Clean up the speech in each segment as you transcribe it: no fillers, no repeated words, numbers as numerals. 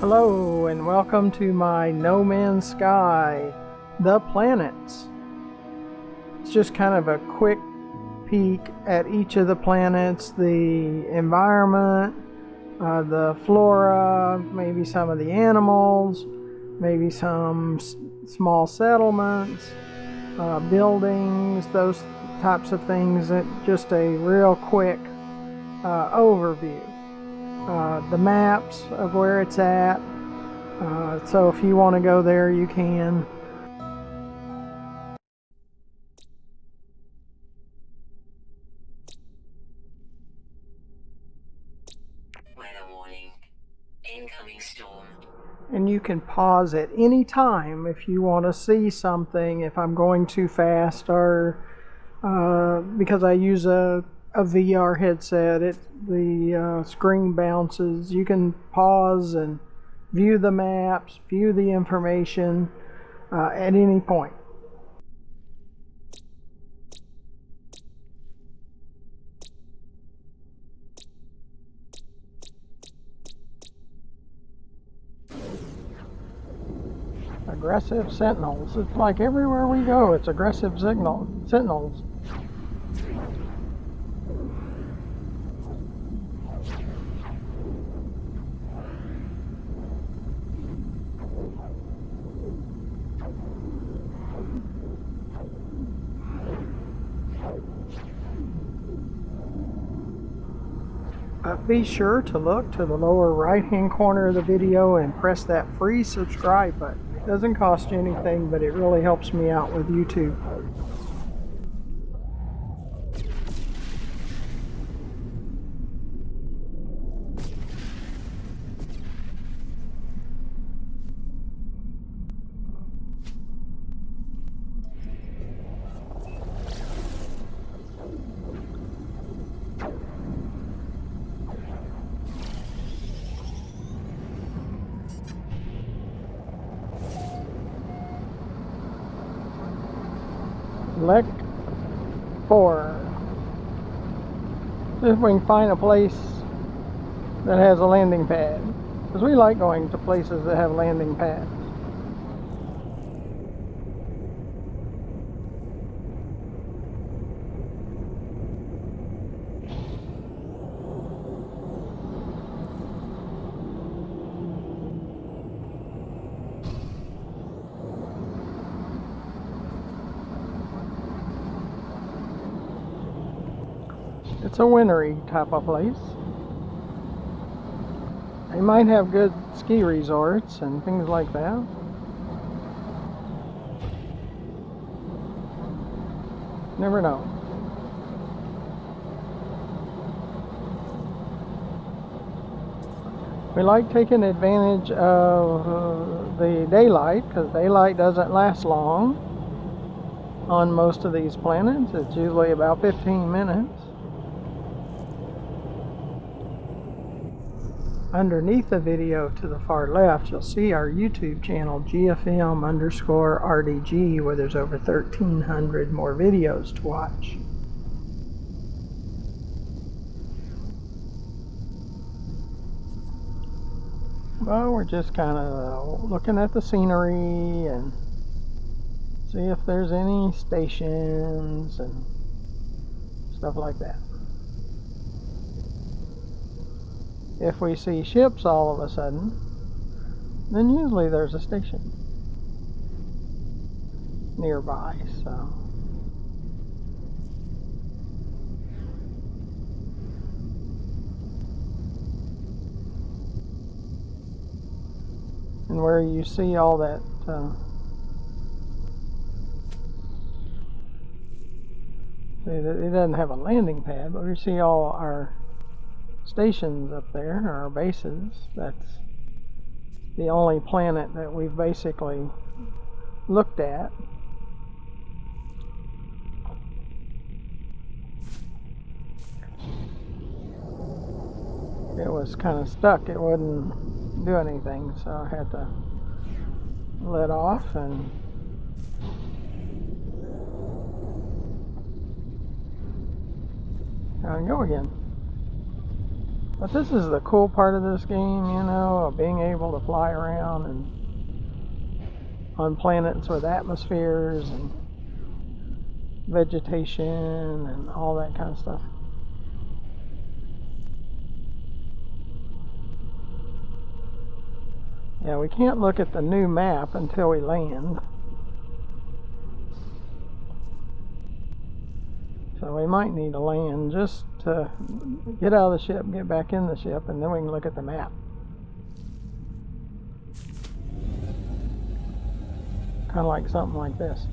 Hello and welcome to my No Man's Sky, the planets. It's just kind of a quick peek at each of the planets, the environment, the flora, maybe some of the animals, maybe some small settlements, buildings, those types of things. Just a real quick overview. The maps of where it's at, so if you want to go there you can. Weather warning. Incoming storm. And you can pause at any time if you want to see something, if I'm going too fast, or because I use a VR headset, the screen bounces. You can pause and view the maps, view the information at any point. Aggressive sentinels. It's like everywhere we go, it's aggressive sentinels. Be sure to look to the lower right hand corner of the video and press that free subscribe button. It doesn't cost you anything, but it really helps me out with YouTube. LectIV. See if we can find a place that has a landing pad, because we like going to places that have landing pads. It's a wintry type of place. They might have good ski resorts and things like that. Never know. We like taking advantage of the daylight, because daylight doesn't last long on most of these planets. It's usually about 15 minutes. Underneath the video to the far left, you'll see our YouTube channel, GFM_RDG, where there's over 1,300 more videos to watch. Well, we're just kind of looking at the scenery and see if there's any stations and stuff like that. If we see ships all of a sudden, then usually there's a station nearby, so. And where you see all that see that it doesn't have a landing pad, but we see all our stations up there, our bases. That's the only planet that we've basically looked at. It was kind of stuck, it wouldn't do anything, so I had to let off and go again. But this is the cool part of this game, you know, being able to fly around and on planets with atmospheres and vegetation and all that kind of stuff. Yeah, we can't look at the new map until we land. So we might need to land just to get out of the ship, get back in the ship, and then we can look at the map. Kind of like something like this.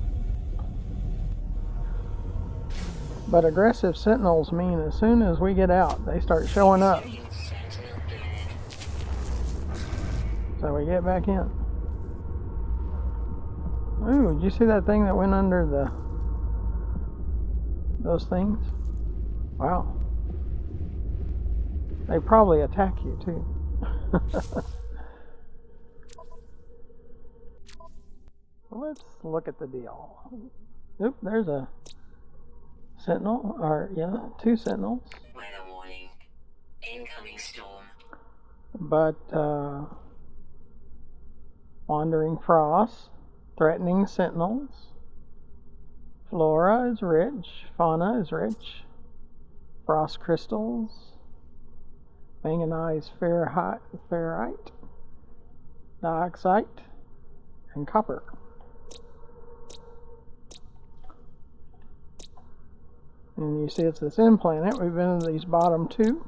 But aggressive sentinels mean as soon as we get out, they start showing up. So we get back in. Ooh, did you see that thing that went under those things? Wow. They probably attack you too. Let's look at the deal. Oop, there's a sentinel, or yeah, 2 sentinels. Weather warning. Incoming storm. But wandering frost, threatening sentinels. Flora is rich, fauna is rich. Frost crystals, manganese ferrite, dioxide, and copper. And you see it's this end planet. We've been to these bottom 2.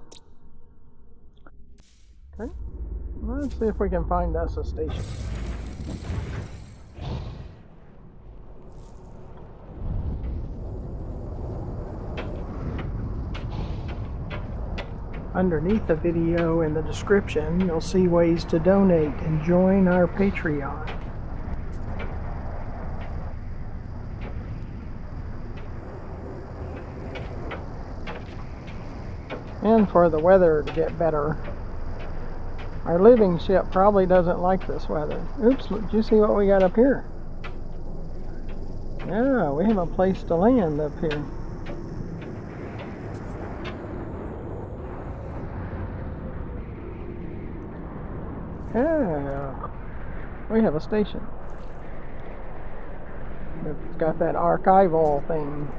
Okay, let's see if we can find us a station. Underneath the video in the description, you'll see ways to donate and join our Patreon. And for the weather to get better. Our living ship probably doesn't like this weather. Oops, did you see what we got up here? Yeah, we have a place to land up here. Yeah, we have a station. It's got that archival thing.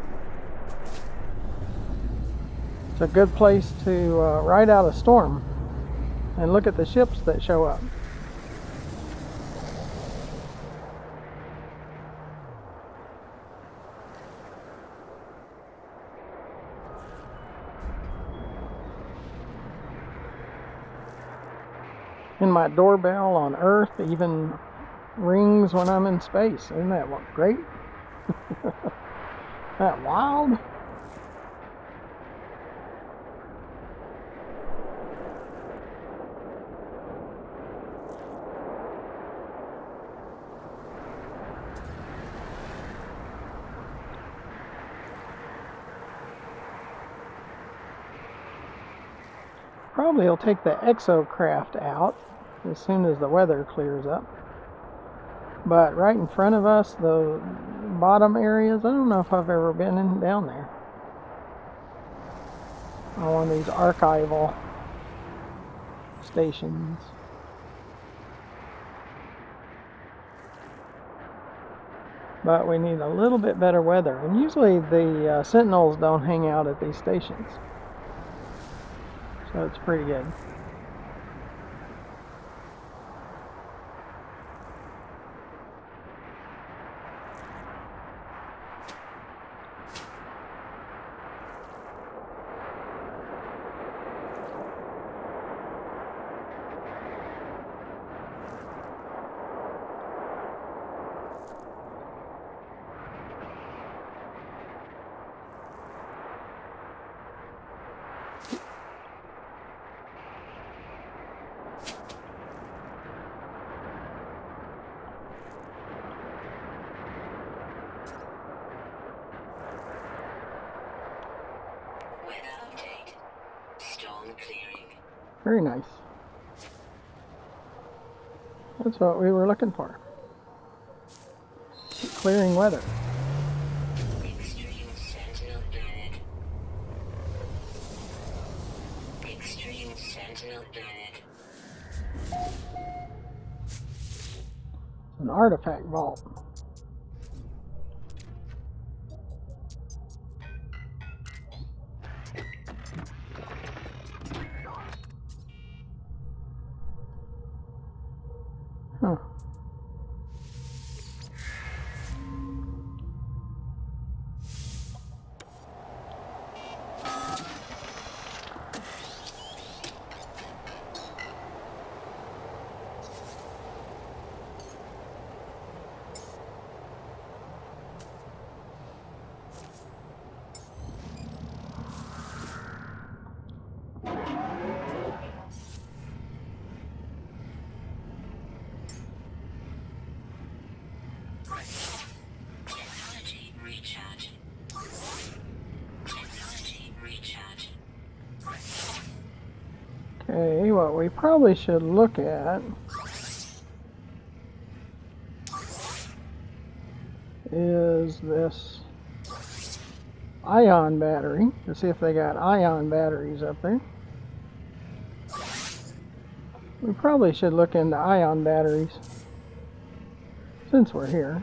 It's a good place to ride out a storm and look at the ships that show up. And my doorbell on Earth even rings when I'm in space. Isn't that great? That wild? Probably will take the exocraft out as soon as the weather clears up. But right in front of us, the bottom areas, I don't know if I've ever been down there. On one of these archival stations. But we need a little bit better weather. And usually the sentinels don't hang out at these stations. So it's pretty good. Very nice. That's what we were looking for. Clearing weather. Extreme sentinel planet. Extreme Sentinel Planet. An artifact vault. Huh. Technology recharge. Technology recharge. Okay, what we probably should look at is this ion battery to see if they got ion batteries up there. We probably should look into ion batteries since we're here.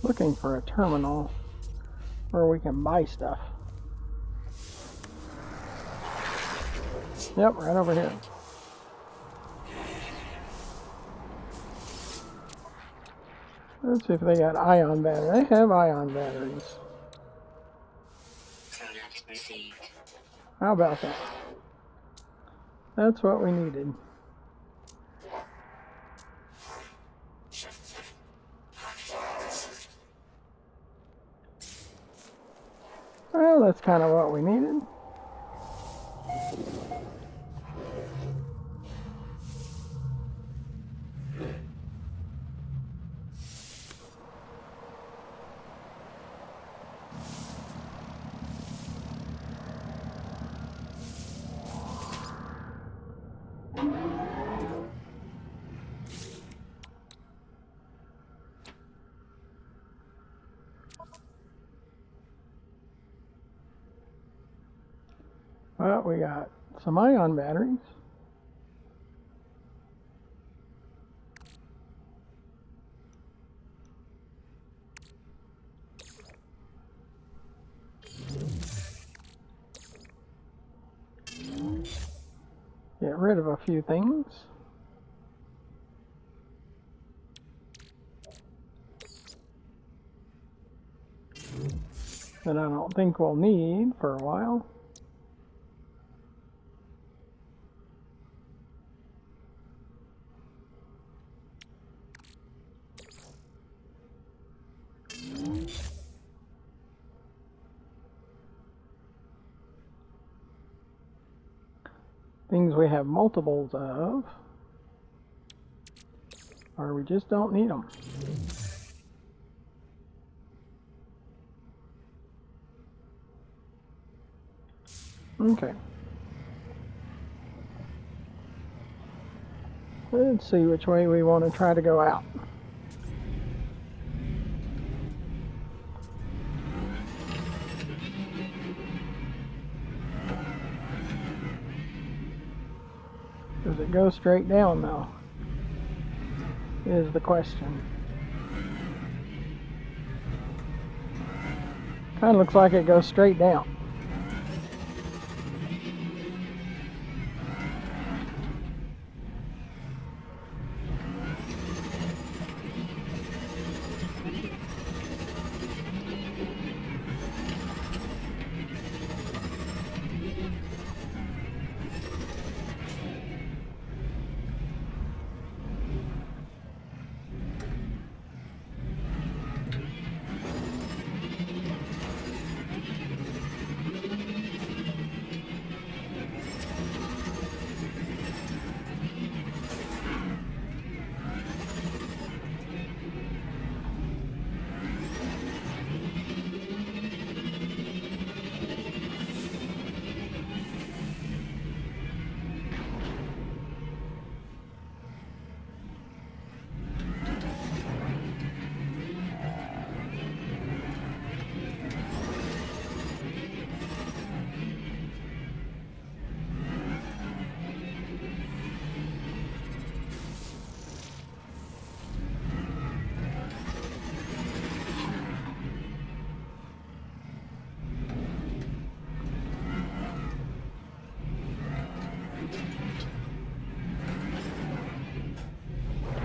Looking for a terminal where we can buy stuff. Yep, right over here. Let's see if they got ion batteries. They have ion batteries. Product received. How about that? That's what we needed. Well, that's kind of what we needed. Well, we got some ion batteries. Get rid of a few things. That I don't think we'll need for a while. Things we have multiples of, or we just don't need them. Okay. Let's see which way we want to try to go out. Does it go straight down though? Is the question. Kind of looks like it goes straight down.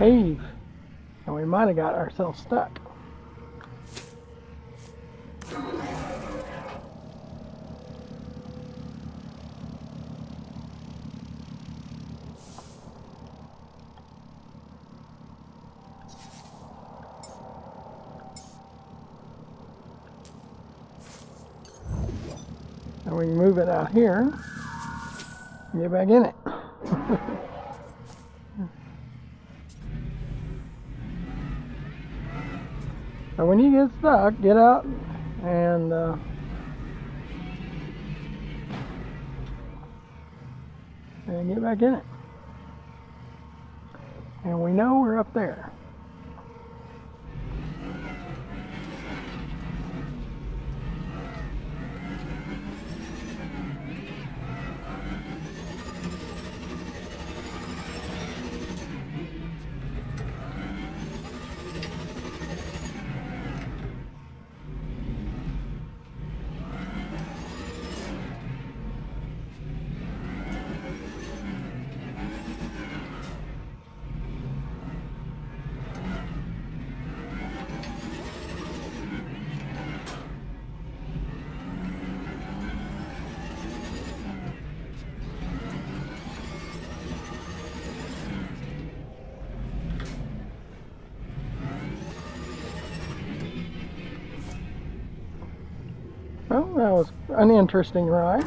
cave, and we might have got ourselves stuck. And we can move it out here and get back in it. So when you get stuck, get out and get back in it. And we know we're up there. Well, that was an interesting ride.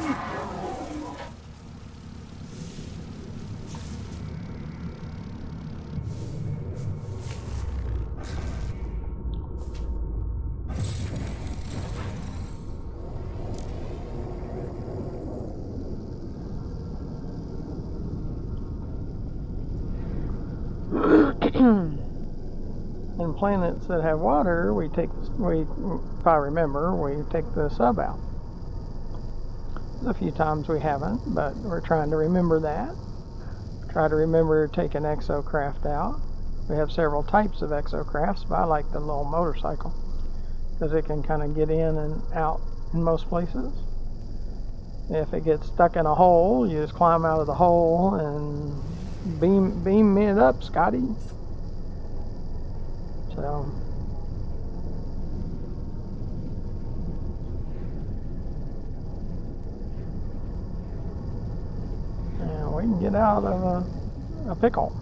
In planets that have water, if I remember, we take the sub out. A few times we haven't, but we're trying to remember that. Try to remember to take an exocraft out. We have several types of exocrafts, but I like the little motorcycle because it can kind of get in and out in most places. If it gets stuck in a hole, you just climb out of the hole and beam it up, Scotty. So and we can get out of a pickle.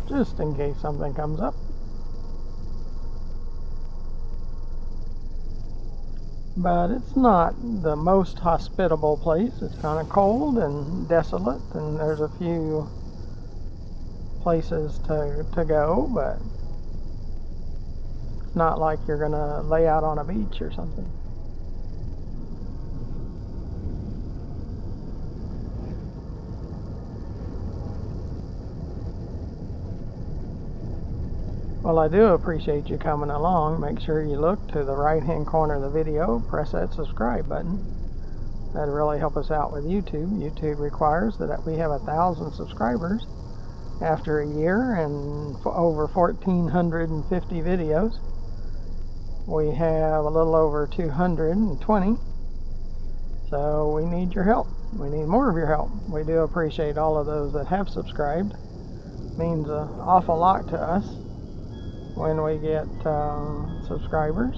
Just in case something comes up. But it's not the most hospitable place. It's kind of cold and desolate, and there's a few places to go, but it's not like you're gonna lay out on a beach or something. Well, I do appreciate you coming along. Make sure you look to the right hand corner of the video, press that subscribe button. That'd really help us out with YouTube. YouTube requires that we have 1,000 subscribers after a year and over 1,450 videos. We have a little over 220, so we need your help. We need more of your help. We do appreciate all of those that have subscribed. It means an awful lot to us when we get subscribers.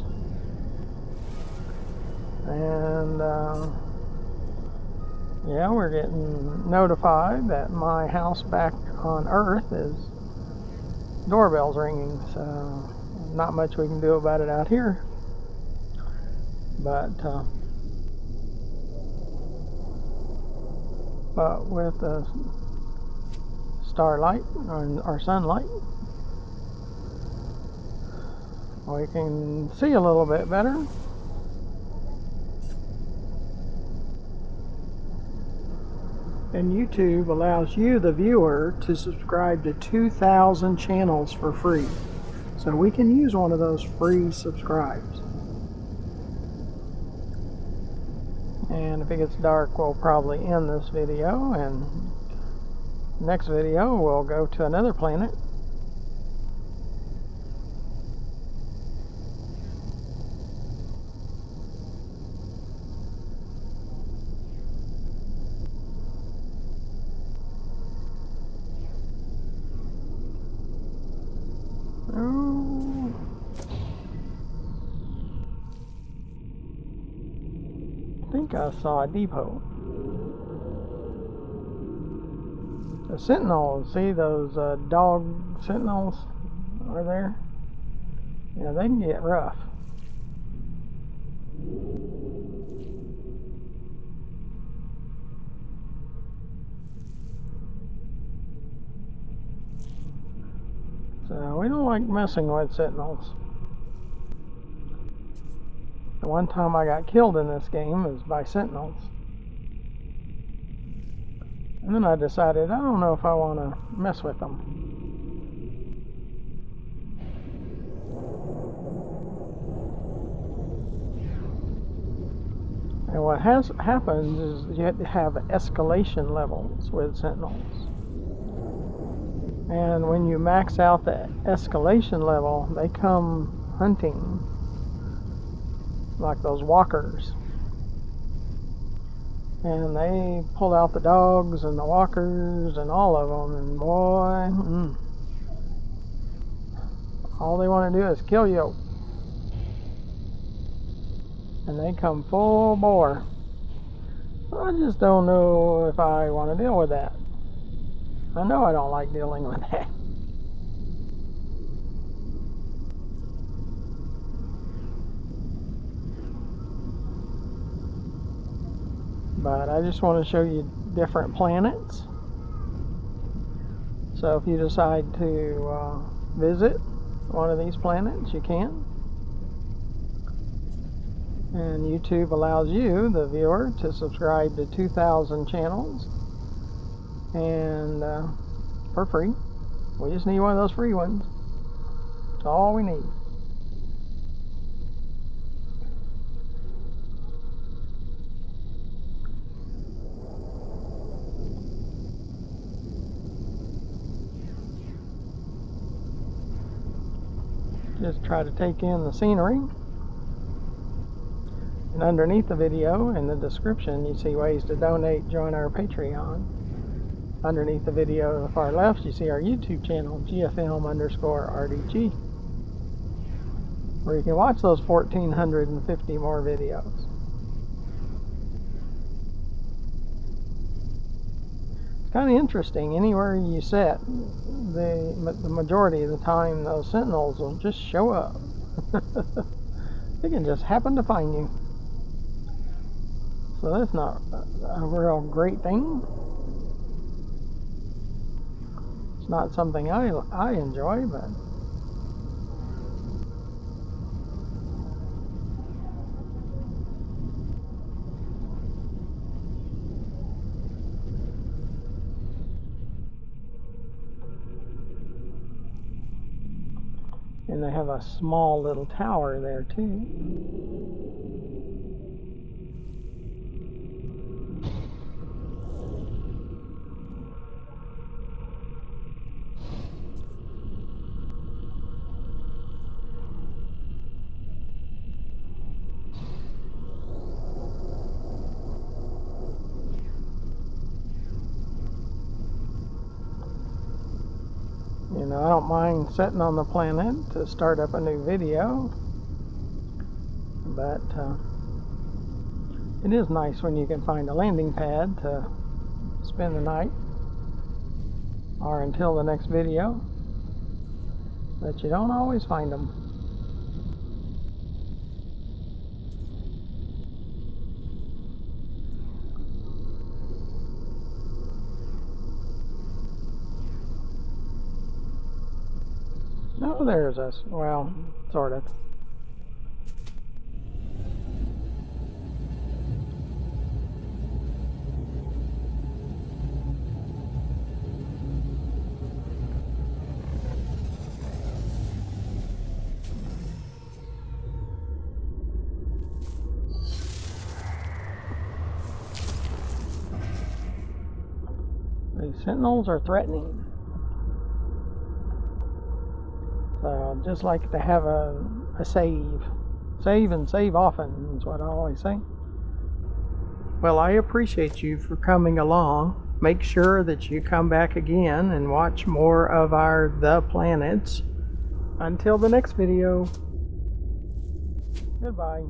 And yeah, we're getting notified that my house back on Earth is doorbell's ringing, so not much we can do about it out here. But with the starlight or sunlight, we can see a little bit better. And YouTube allows you, the viewer, to subscribe to 2,000 channels for free. So we can use one of those free subscribes. And if it gets dark, we'll probably end this video, and next video we'll go to another planet. think I saw a depot. The sentinels, see those dog sentinels are there? Yeah, they can get rough. So we don't like messing with sentinels. The one time I got killed in this game was by sentinels. And then I decided I don't know if I want to mess with them. And what happens is you have to have escalation levels with sentinels. And when you max out the escalation level, they come hunting like those walkers. And they pull out the dogs and the walkers and all of them, and boy, all they want to do is kill you. And they come full bore. I just don't know if I want to deal with that. I know I don't like dealing with that. But I just want to show you different planets. So if you decide to visit one of these planets, you can. And YouTube allows you, the viewer, to subscribe to 2,000 channels. And for free. We just need one of those free ones. That's all we need. Just try to take in the scenery. And underneath the video, in the description, you see ways to donate, join our Patreon. Underneath the video to the far left, you see our YouTube channel, GFM_RDG, where you can watch those 1,450 more videos. It's kind of interesting. Anywhere you sit, the majority of the time, those sentinels will just show up. They can just happen to find you. So that's not a real great thing. It's not something I enjoy, but and they have a small little tower there too. You know, I don't mind sitting on the planet to start up a new video, but it is nice when you can find a landing pad to spend the night, or until the next video, but you don't always find them. Oh, there's us. Well, sort of. The sentinels are threatening. So just like to have a save. Save and save often is what I always say. Well, I appreciate you for coming along. Make sure that you come back again and watch more of our The Planets. Until the next video. Goodbye.